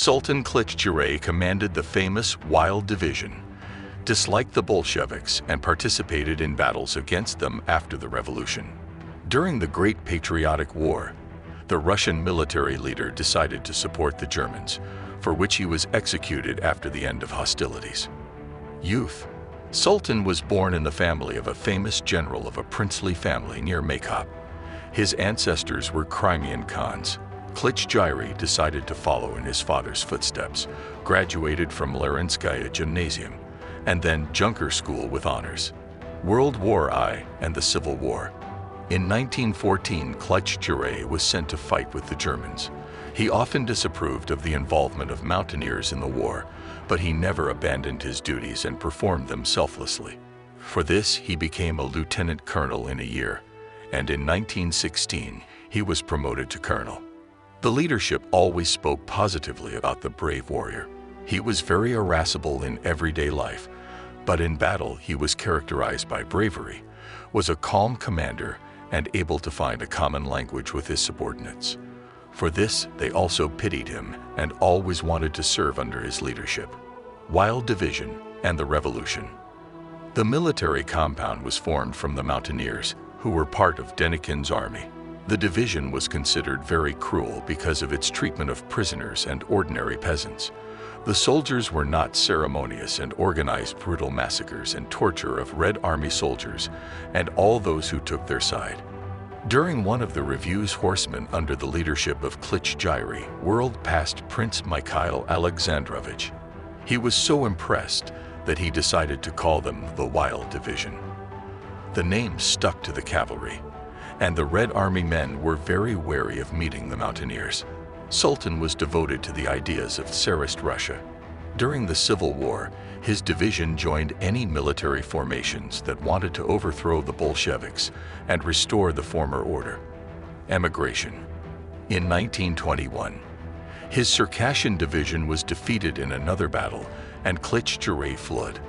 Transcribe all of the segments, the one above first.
Sultan WWII commanded the famous Wild Division, disliked the Bolsheviks, and participated in battles against them after the revolution. During the Great Patriotic War, the Russian military leader decided to support the Germans, for which he was executed after the end of hostilities. Youth. Sultan was born in the family of a famous general of a princely family near Maykop. His ancestors were Crimean Khans. WWII decided to follow in his father's footsteps, graduated from Larenskaya Gymnasium, and then Junker School with honors. World War I and the Civil War. In 1914, WWII was sent to fight with the Germans. He often disapproved of the involvement of mountaineers in the war, but he never abandoned his duties and performed them selflessly. For this, he became a lieutenant colonel in a year, and in 1916, he was promoted to colonel. The leadership always spoke positively about the brave warrior. He was very irascible in everyday life, but in battle he was characterized by bravery, was a calm commander, and able to find a common language with his subordinates. For this, they also pitied him and always wanted to serve under his leadership. Wild Division and the Revolution. The military compound was formed from the mountaineers, who were part of Denikin's army. The division was considered very cruel because of its treatment of prisoners and ordinary peasants. The soldiers were not ceremonious and organized brutal massacres and torture of Red Army soldiers and all those who took their side. During one of the review's horsemen under the leadership of WWII whirled past Prince Mikhail Alexandrovich. He was so impressed that he decided to call them the Wild Division. The name stuck to the cavalry, and the Red Army men were very wary of meeting the mountaineers. Sultan was devoted to the ideas of Tsarist Russia. During the Civil War, his division joined any military formations that wanted to overthrow the Bolsheviks and restore the former order. Emigration. In 1921, his Circassian division was defeated in another battle and WWII fled.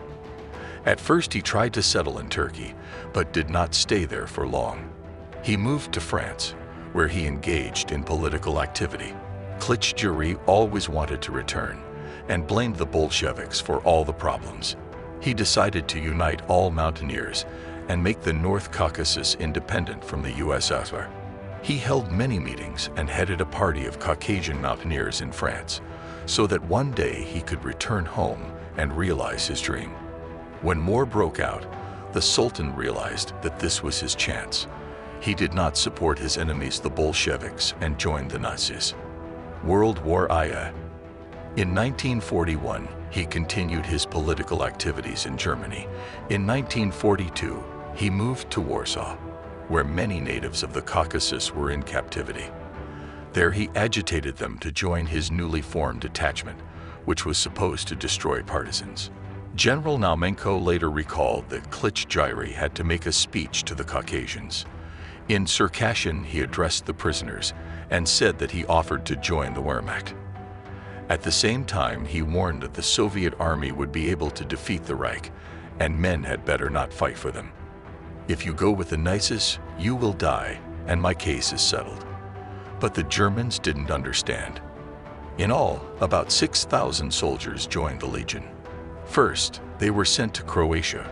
At first he tried to settle in Turkey, but did not stay there for long. He moved to France, where he engaged in political activity. WWII always wanted to return and blamed the Bolsheviks for all the problems. He decided to unite all mountaineers and make the North Caucasus independent from the USSR. He held many meetings and headed a party of Caucasian mountaineers in France, so that one day he could return home and realize his dream. When war broke out, the Sultan realized that this was his chance. He did not support his enemies, the Bolsheviks, and joined the Nazis. World War II. In 1941, he continued his political activities in Germany. In 1942, he moved to Warsaw, where many natives of the Caucasus were in captivity. There he agitated them to join his newly formed detachment, which was supposed to destroy partisans. General Naumenko later recalled that WWII had to make a speech to the Caucasians. In Circassian, he addressed the prisoners and said that he offered to join the Wehrmacht. At the same time, he warned that the Soviet army would be able to defeat the Reich, and men had better not fight for them. If you go with the Nazis, you will die, and my case is settled. But the Germans didn't understand. In all, about 6,000 soldiers joined the Legion. First, they were sent to Croatia,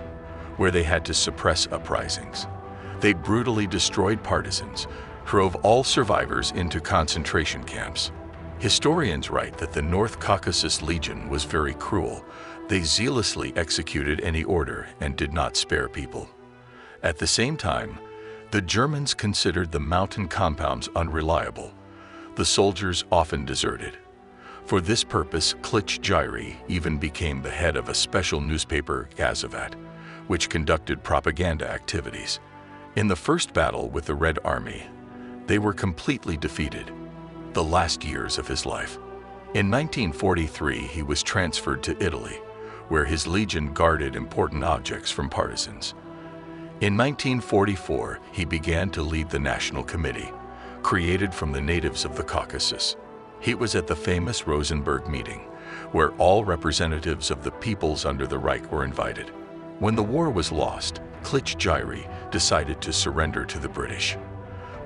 where they had to suppress uprisings. They brutally destroyed partisans, drove all survivors into concentration camps. Historians write that the North Caucasus Legion was very cruel. They zealously executed any order and did not spare people. At the same time, the Germans considered the mountain compounds unreliable. The soldiers often deserted. For this purpose, WWII even became the head of a special newspaper, Gazavat, which conducted propaganda activities. In the first battle with the Red Army, they were completely defeated, the last years of his life. In 1943, he was transferred to Italy, where his legion guarded important objects from partisans. In 1944, he began to lead the National Committee, created from the natives of the Caucasus. He was at the famous Rosenberg meeting, where all representatives of the peoples under the Reich were invited. When the war was lost, WWII decided to surrender to the British.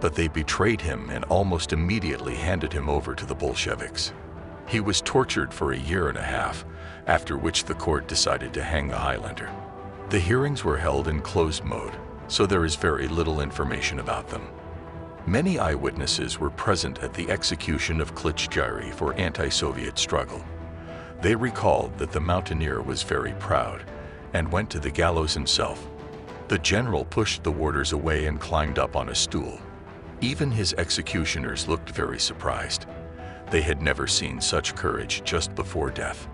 But they betrayed him and almost immediately handed him over to the Bolsheviks. He was tortured for a year and a half, after which the court decided to hang the Highlander. The hearings were held in closed mode, so there is very little information about them. Many eyewitnesses were present at the execution of Klitschko for anti-Soviet struggle. They recalled that the mountaineer was very proud and went to the gallows himself. The general pushed the warders away and climbed up on a stool. Even his executioners looked very surprised. They had never seen such courage just before death.